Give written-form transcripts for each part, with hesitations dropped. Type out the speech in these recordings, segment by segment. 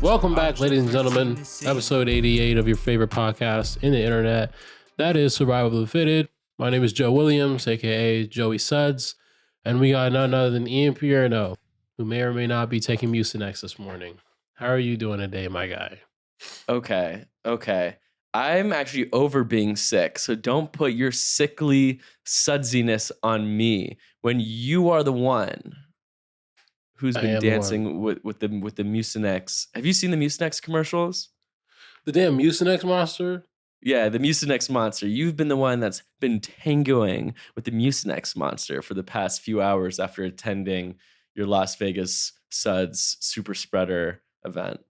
Welcome back, ladies and gentlemen. Episode 88 of your favorite podcast in the internet. That is Survival of the Fitted. My name is Joe Williams, aka Joey Suds, and we got none other than Ian Pierno, who may or may not be taking Mucinex this morning. How are you doing today, my guy? Okay. I'm actually over being sick, so don't put your sickly sudsiness on me when you are the one who's been dancing with the Mucinex. Have you seen the Mucinex commercials? The damn Mucinex monster? Yeah, the Mucinex monster. You've been the one that's been tangoing with the Mucinex monster for the past few hours after attending your Las Vegas Suds Super Spreader event.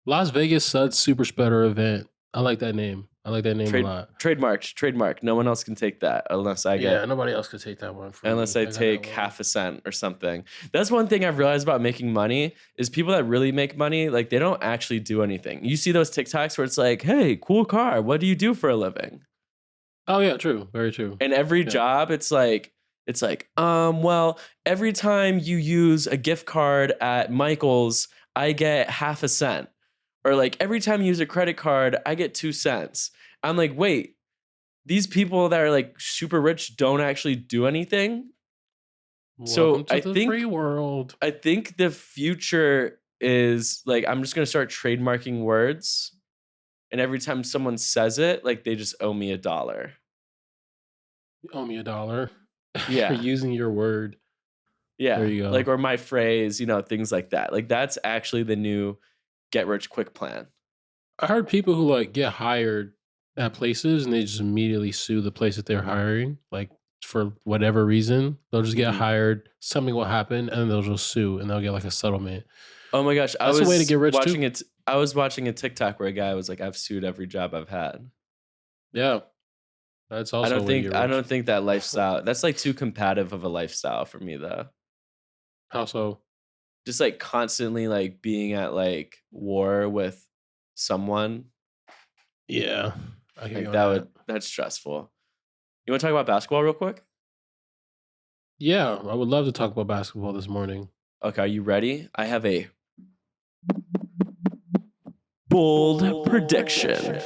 Las Vegas Suds Super Spreader event. I like that name. I like that name a lot. Trademark. No one else can take that unless I get. Yeah, nobody else could take that one. Unless I take half a cent or something. That's one thing I've realized about making money is people that really make money, like they don't actually do anything. You see those TikToks where it's like, hey, cool car. What do you do for a living? Oh yeah, true. Very true. And every job, it's like, well, every time you use a gift card at Michael's, I get half a cent. Or like every time you use a credit card, I get 2 cents. I'm like, wait, these people that are like super rich don't actually do anything. Welcome to the free world. I think the future is like, I'm just going to start trademarking words. And every time someone says it, like they just owe me $1. You owe me $1. Yeah. For using your word. Yeah. There you go. Like, or my phrase, things like that. Like that's actually the new get rich quick plan. I heard people who like get hired at places and they just immediately sue the place that they're hiring, like for whatever reason. They'll just get hired, something will happen, and then they'll just sue and they'll get like a settlement. Oh my gosh. That's a way to get rich too. I was watching a TikTok where a guy was like, I've sued every job I've had. Yeah. That's also I don't think that lifestyle, that's like too competitive of a lifestyle for me though. How so? Just like constantly like being at like war with someone. Yeah. That's stressful. You want to talk about basketball real quick? Yeah, I would love to talk about basketball this morning. Okay, are you ready? I have a bold prediction.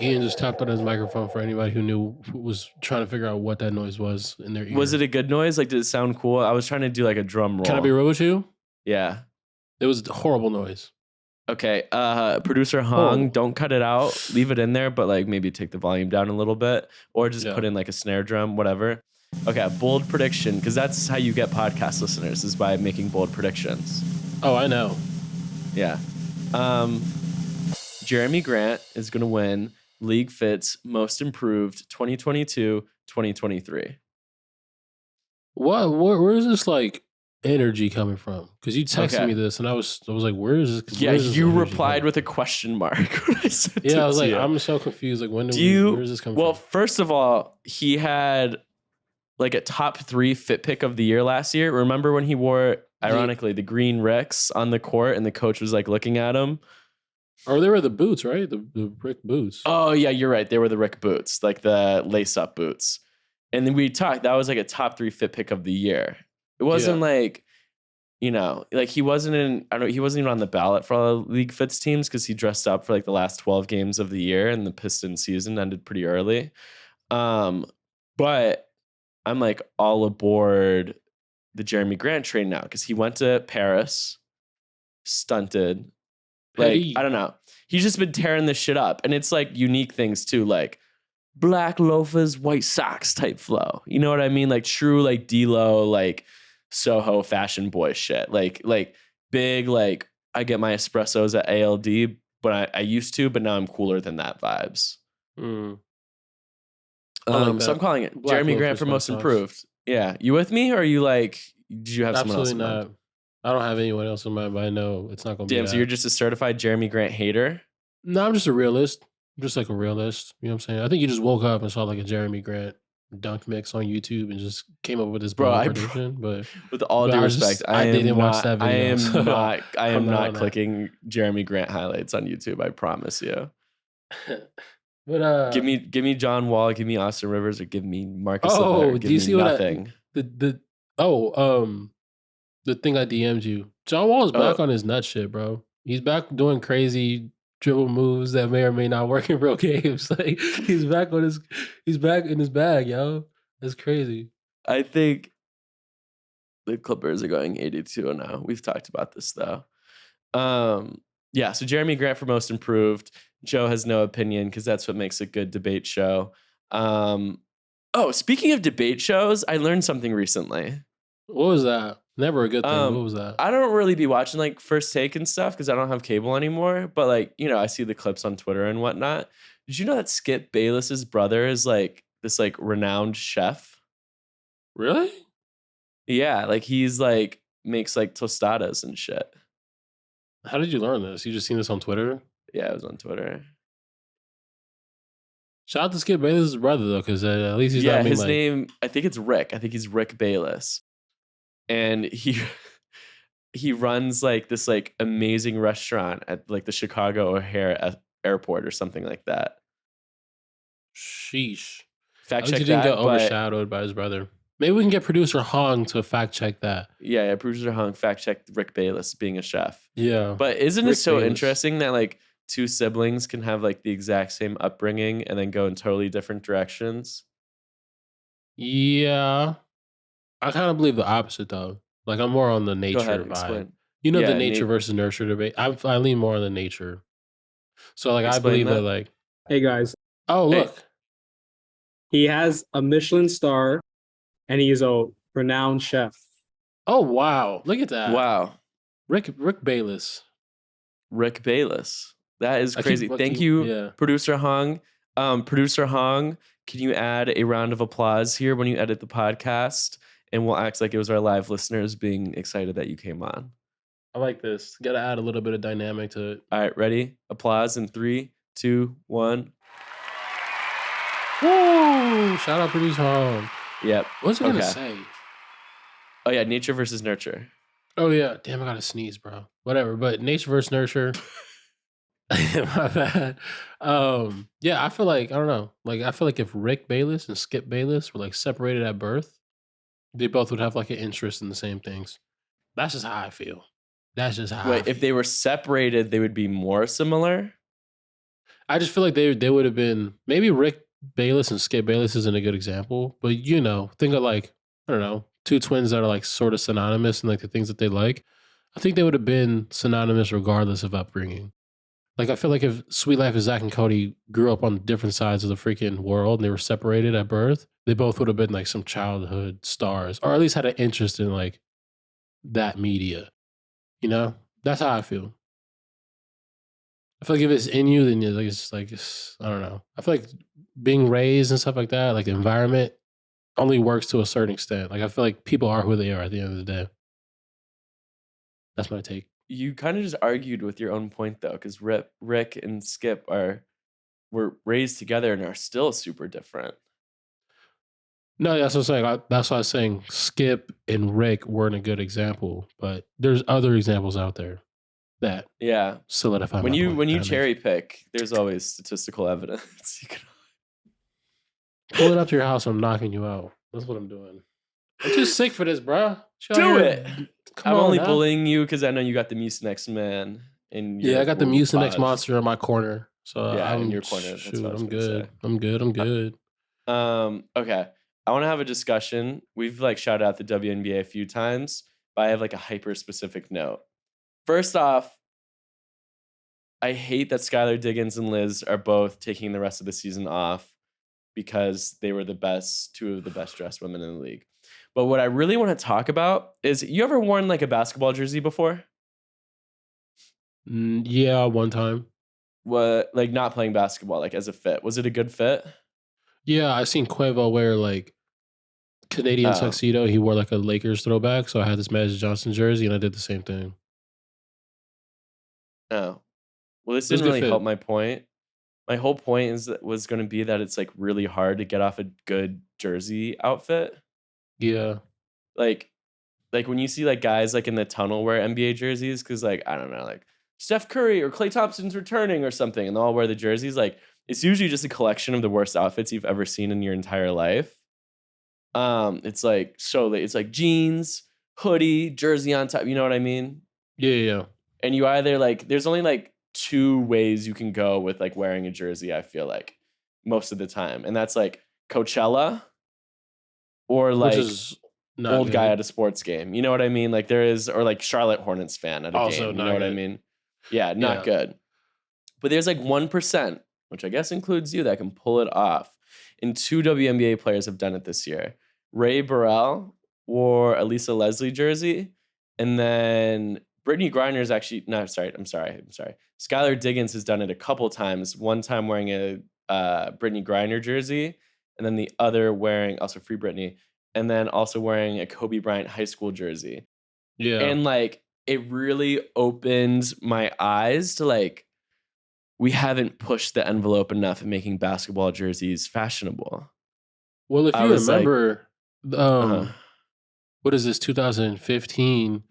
Ian just tapped on his microphone for anybody who was trying to figure out what that noise was in their ear. Was it a good noise? Like, did it sound cool? I was trying to do like a drum roll. Can I be real with you? Yeah. It was a horrible noise. Okay. Producer Hong, don't cut it out. Leave it in there, but like maybe take the volume down a little bit or just put in like a snare drum, whatever. Okay. Bold prediction. Cause that's how you get podcast listeners is by making bold predictions. Oh, I know. Yeah. Jerami Grant is going to win LeagueFits Most Improved 2022-2023. Where is this like energy coming from? Because you texted me this and I was like, where is this? You replied with a question mark when I sent it. I was like, I'm so confused. Like, where is this coming from? Well, first of all, he had like a top 3 fit pick of the year last year. Remember when he wore, ironically, the green Ricks on the court and the coach was like looking at him? Or they were the boots, right? The Rick boots. Oh, yeah, you're right. They were the Rick boots, like the lace-up boots. And then we talked, that was like a top 3 fit pick of the year. It wasn't like, like he wasn't even on the ballot for all the League Fits teams because he dressed up for like the last 12 games of the year and the Pistons season ended pretty early. But I'm like all aboard the Jerami Grant train now because he went to Paris, stunted. Like, I don't know. He's just been tearing this shit up. And it's like unique things too, like black loafers, white socks type flow. You know what I mean? Like true, like D-Lo, like Soho fashion boy shit. Like big, like I get my espressos at ALD, but I used to, but now I'm cooler than that vibes. Mm. So I'm calling it black Jerami Grant for Most Improved. Yeah. You with me? Or are you like, did you have someone else in mind? Not. I don't have anyone else in mind, but I know it's not going to be. Damn, so you're just a certified Jerami Grant hater? No, I'm just a realist. I'm just like a realist. You know what I'm saying? I think you just woke up and saw like a Jerami Grant dunk mix on YouTube and just came up with this prediction. But with all due respect, I didn't watch that video. I am not clicking Jerami Grant highlights on YouTube. I promise you. But give me John Wall, give me Austin Rivers, or give me Marcus. Oh, give do you see nothing. what The thing I DM'd you. John Wall is back on his nut shit, bro. He's back doing crazy dribble moves that may or may not work in real games. Like he's back in his bag, yo. That's crazy. I think the Clippers are going 82-0. We've talked about this though. Yeah, so Jerami Grant for Most Improved. Joe has no opinion because that's what makes a good debate show. Speaking of debate shows, I learned something recently. What was that? Never a good thing. What was that? I don't really be watching like First Take and stuff because I don't have cable anymore. But like, I see the clips on Twitter and whatnot. Did you know that Skip Bayless's brother is like this like renowned chef? Really? Yeah, like he's like makes like tostadas and shit. How did you learn this? You just seen this on Twitter? Yeah, it was on Twitter. Shout out to Skip Bayless' brother though, because at least he's not his name. I think it's Rick. I think he's Rick Bayless, and he runs like this like amazing restaurant at like the Chicago O'Hare Airport or something like that. Sheesh. Fact check he didn't get overshadowed by his brother. Maybe we can get producer Hong to fact check that. Yeah, producer Hong fact checked Rick Bayless being a chef. Yeah, but isn't it so interesting that like two siblings can have like the exact same upbringing and then go in totally different directions? Yeah, I kind of believe the opposite though. Like I'm more on the nature vibe. Explain. The nature versus nurture debate. I lean more on the nature. So like Explain I believe that like. Hey guys. Oh look. Hey. He has a Michelin star, and he is a renowned chef. Oh wow! Look at that! Wow, Rick Bayless. Rick Bayless. That is crazy. Thank you, producer Hong. Producer Hong, can you add a round of applause here when you edit the podcast? And we'll act like it was our live listeners being excited that you came on. I like this. Got to add a little bit of dynamic to it. All right, ready? Applause in 3, 2, 1. Woo! Shout out producer Hong. Yep. What's it gonna say? Oh yeah, nature versus nurture. Oh yeah, damn! I gotta sneeze, bro. Whatever, but nature versus nurture. My bad. Yeah, I feel like I don't know. Like I feel like if Rick Bayless and Skip Bayless were like separated at birth, they both would have like an interest in the same things. That's just how I feel. That's just how. Wait, if they were separated, they would be more similar. I just feel like they would have been maybe Rick Bayless and Skip Bayless isn't a good example, but think of like, I don't know, two twins that are like sort of synonymous in like the things that they like. I think they would have been synonymous regardless of upbringing. Like I feel like if Sweet Life of Zach and Cody grew up on different sides of the freaking world and they were separated at birth, they both would have been like some childhood stars, or at least had an interest in like that media. That's how I feel. I feel like if it's in you, then it's I don't know. I feel like being raised and stuff like that, like the environment, only works to a certain extent. Like I feel like people are who they are at the end of the day. That's my take. You kind of just argued with your own point though, because Rick and Skip were raised together and are still super different. No, that's what I'm saying. That's why I was saying Skip and Rick weren't a good example, but there's other examples out there that solidify. When you cherry pick, there's always statistical evidence. You can pull it up to your house. I'm knocking you out. That's what I'm doing. I'm too sick for this, bro. Do it. I'm only bullying you because I know you got the Mucinex man. I got the Mucinex monster in my corner. So I'm in your corner. Shoot, I'm good. I'm good. Okay. I want to have a discussion. We've like shouted out the WNBA a few times, but I have like a hyper specific note. First off, I hate that Skylar Diggins and Liz are both taking the rest of the season off because they were two of the best dressed women in the league. But what I really want to talk about is, you ever worn like a basketball jersey before? Yeah, one time. What, like not playing basketball, like as a fit? Was it a good fit? Yeah, I seen Quavo wear like Canadian tuxedo. He wore like a Lakers throwback. So I had this Magic Johnson jersey and I did the same thing. Oh. Well, this didn't really help my point. My whole point was going to be that it's like really hard to get off a good jersey outfit. Yeah. Like when you see like guys like in the tunnel wear NBA jerseys, because like, I don't know, like Steph Curry or Klay Thompson's returning or something, and they'll all wear the jerseys. Like, it's usually just a collection of the worst outfits you've ever seen in your entire life. It's like jeans, hoodie, jersey on top. You know what I mean? Yeah. And you either like, there's only like 2 ways you can go with like wearing a jersey, I feel like, most of the time. And that's like Coachella or like Which is not old good. guy at a sports game. You know what I mean? Like there is, or like Charlotte Hornets fan at a Also game. You not know what I good. mean? Yeah, not good. But there's like 1%, which I guess includes you, that can pull it off. And 2 WNBA players have done it this year. Ray Burrell wore a Lisa Leslie jersey. And then Brittany Griner's actually, no, I'm sorry. Skylar Diggins has done it a couple times. One time wearing a Brittany Griner jersey. And then the other wearing, also Free Brittany. And then also wearing a Kobe Bryant high school jersey. Yeah. And like, it really opened my eyes to like, we haven't pushed the envelope enough in making basketball jerseys fashionable. Well, if you remember, what is this, 2015,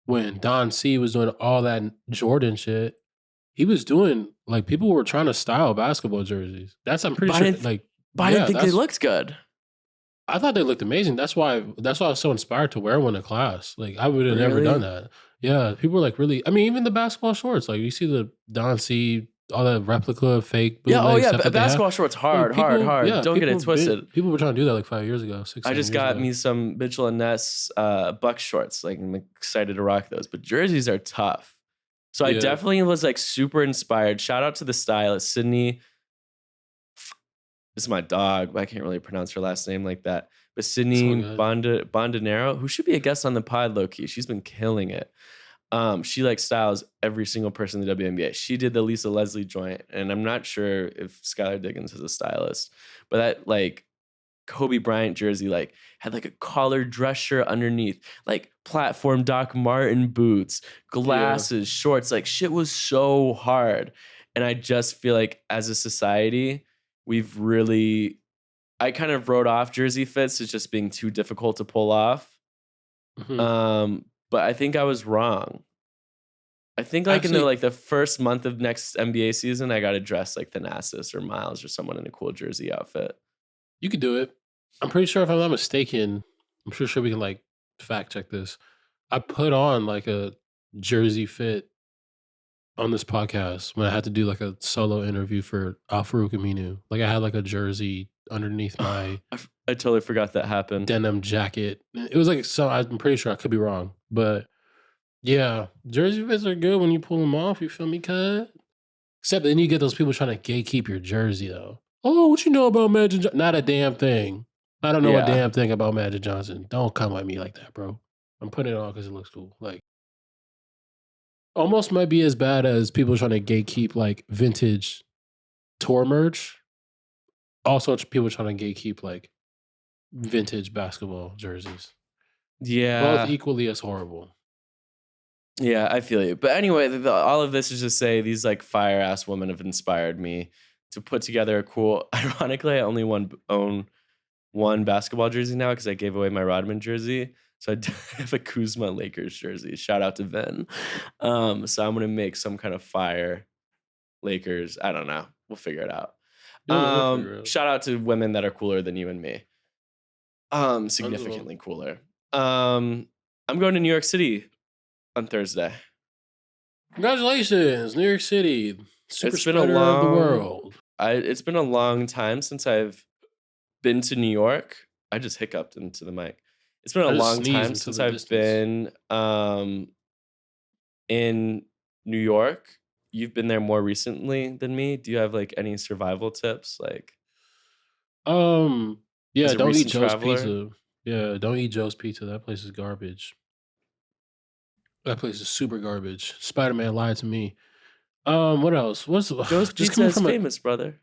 when Don C was doing all that Jordan shit, he was doing, like, people were trying to style basketball jerseys. I'm pretty sure, but I didn't think they looked good. I thought they looked amazing. That's why I was so inspired to wear one in class. Like, I would have never done that. Yeah, people were like really, I mean, even the basketball shorts, like you see the Don C, all that replica fake bootleg stuff that basketball shorts hard. Yeah, don't get it twisted. People were trying to do that like 5 years ago, 6 I just got me some Mitchell and Ness Buck shorts. Like I'm excited to rock those. But jerseys are tough. So I definitely was like super inspired. Shout out to the stylist, Sydney. This is my dog, but I can't really pronounce her last name like that. But Sydney Bondanero, who should be a guest on the pod, low key. She's been killing it. She like styles every single person in the WNBA. She did the Lisa Leslie joint, and I'm not sure if Skylar Diggins is a stylist, but that like Kobe Bryant jersey like had like a collared dress shirt underneath, like platform Doc Marten boots, glasses, shorts. Like shit was so hard, and I just feel like as a society, we've really. I kind of wrote off jersey fits as just being too difficult to pull off. Mm-hmm. But I think I was wrong. I think like in the first month of next NBA season, I got to dress like Thanasis or Miles or someone in a cool jersey outfit. You could do it. I'm pretty sure if I'm not mistaken, I'm sure we can like fact check this. I put on like a jersey fit on this podcast when I had to do like a solo interview for Al-Farouq Aminu. Like I had like a jersey underneath my I totally forgot that happened. Denim jacket. It was like, so I'm pretty sure I could be wrong, but yeah, jersey fits are good when you pull them off. You feel me, cuz? Except then you get those people trying to gatekeep your jersey though. Oh, what you know about Magic Johnson? Not a damn thing. I don't know a damn thing about Magic Johnson. Don't come at me like that, bro. I'm putting it on because it looks cool. Like, almost might be as bad as people trying to gatekeep like vintage tour merch. Also, people trying to gatekeep like vintage basketball jerseys. Yeah. Both equally as horrible. Yeah, I feel you. But anyway, all of this is to say these like fire ass women have inspired me to put together a cool. Ironically, I only own one basketball jersey now because I gave away my Rodman jersey. So I have a Kuzma Lakers jersey. Shout out to Vin. So I'm gonna make some kind of fire Lakers. I don't know. We'll figure it out. Shout out to women that are cooler than you and me. Significantly cooler. I'm going to New York City on Thursday. Congratulations, New York City. Super spreader of the world. It's been a long time since I've been to New York. I just hiccuped into the mic. It's been a long time since I've been in New York. You've been there more recently than me. Do you have like any survival tips? Like, yeah, don't eat Joe's Pizza. Yeah, don't eat Joe's Pizza. That place is garbage. That place is super garbage. Spider-Man lied to me. What else? What's Joe's Pizza is famous, brother?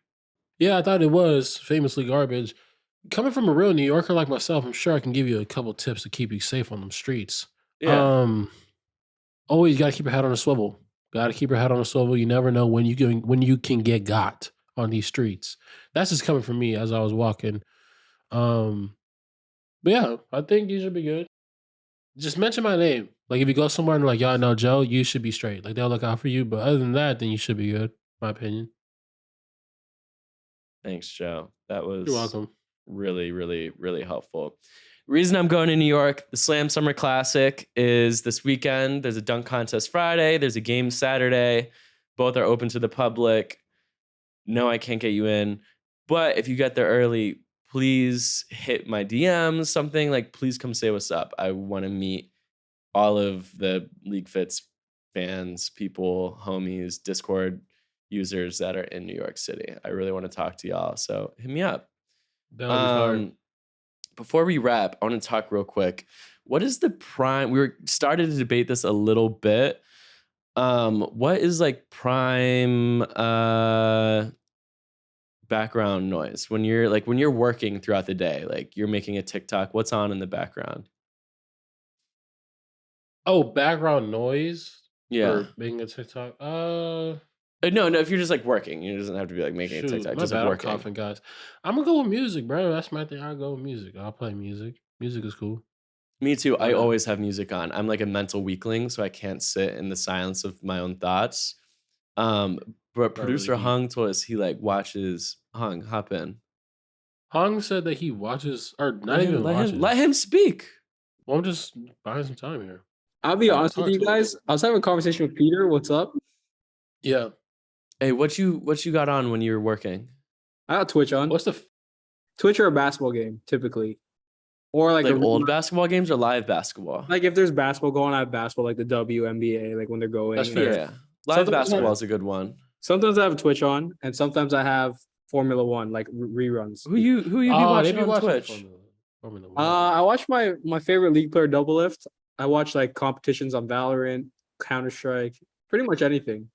Yeah, I thought it was famously garbage. Coming from a real New Yorker like myself, I'm sure I can give you a couple tips to keep you safe on them streets. Yeah. Always got to keep your head on a swivel. Got to keep your head on a swivel. You never know when you can get got on these streets. That's just coming from me as I was walking. But yeah, I think you should be good. Just mention my name. Like if you go somewhere and like, y'all know Joe, you should be straight. Like they'll look out for you. But other than that, then you should be good, my opinion. Thanks, Joe. That was You're welcome. Really, really, really helpful. Reason I'm going to New York, the Slam Summer Classic is this weekend. There's a dunk contest Friday. There's a game Saturday. Both are open to the public. No, I can't get you in. But if you get there early, please hit my DMs, something like, please come say what's up. I want to meet all of the LeagueFits fans, people, homies, Discord users that are in New York City. I really want to talk to y'all. So hit me up. Before we wrap, I want to talk real quick. What is the prime? We started to debate this a little bit. What is like prime background noise when you're working throughout the day, like you're making a TikTok? What's on in the background? Oh, background noise. Yeah, for making a TikTok. No. If you're just like working, it doesn't have to be like making a TikTok. Just like working. I'm coughing, guys. I'm gonna go with music, bro. That's my thing. I'll go with music. I'll play music. Music is cool. Me too. I always have music on. I'm like a mental weakling, so I can't sit in the silence of my own thoughts. But producer really Hung told us he like watches. Hung, hop in. Hung said that he watches, or not even watches. Let him speak. Well, I'm just buying some time here. I'll be honest with you guys. I was having a conversation with Peter. What's up? Yeah. Hey, what you got on when you were working? I got Twitch on. What's the Twitch or a basketball game, typically. Or like old basketball games or live basketball? Like if there's basketball going, I have basketball, like the WNBA, like when they're going. That's fair. Yeah. Live basketball is a good one. Sometimes I have Twitch on, and sometimes I have Formula One, like reruns. Who you be watching on Twitch? Formula One. I watch my favorite league player, Double Lift. I watch like competitions on Valorant, Counter-Strike, pretty much anything.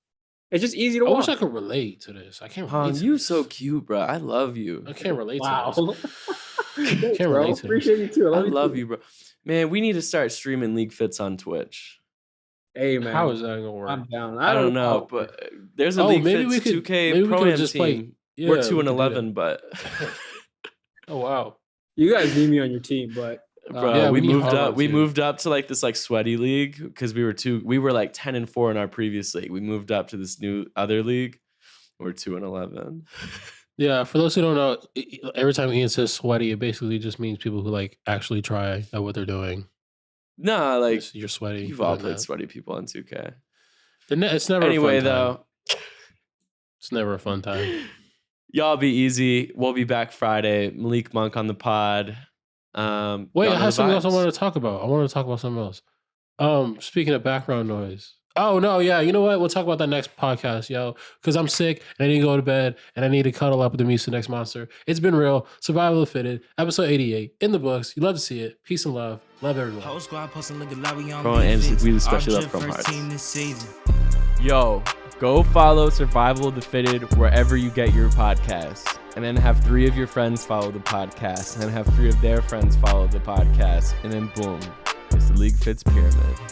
It's just easy to watch. I wish I could relate to this. I can't relate to you this. so cute, bro. I love you. I can't relate Wow. to this. Thanks, Can't bro. relate to Appreciate you too. I love you, bro. Man, we need to start streaming LeagueFits on Twitch. Hey, man. How is that gonna work? I'm down. I don't know, but there's a LeagueFits 2K Pro-Am team. Yeah, we're 2-11, but oh wow. You guys need me on your team, but bro, yeah, we we need moved Harvard up. We too. moved up to like this like sweaty league because we were like 10-4 in our previous league. We moved up to this new other league. We're 2-11. Yeah, for those who don't know, every time Ian says sweaty, it basically just means people who like actually try at what they're doing. Nah, like you're sweaty. you've all played sweaty people on 2K. It's never Anyway, a fun time. though, it's never a fun time. y'all be easy. We'll be back Friday. Malik Monk on the pod. Wait, y'all I know have something the else I vibes. wanted to talk about. I wanted to talk about something else. Speaking of background noise. Oh no, yeah. You know what? We'll talk about that next podcast, yo. Because I'm sick and I need to go to bed and I need to cuddle up with the Misa Next Monster. It's been real. Survival of the Fitted, episode 88 in the books. You love to see it. Peace and love. Love everyone. Bro, and it's really special love from hearts. Yo, go follow Survival of the Fitted wherever you get your podcasts. And then have 3 of your friends follow the podcast. And then have 3 of their friends follow the podcast. And then boom, it's the LeagueFits Pyramid.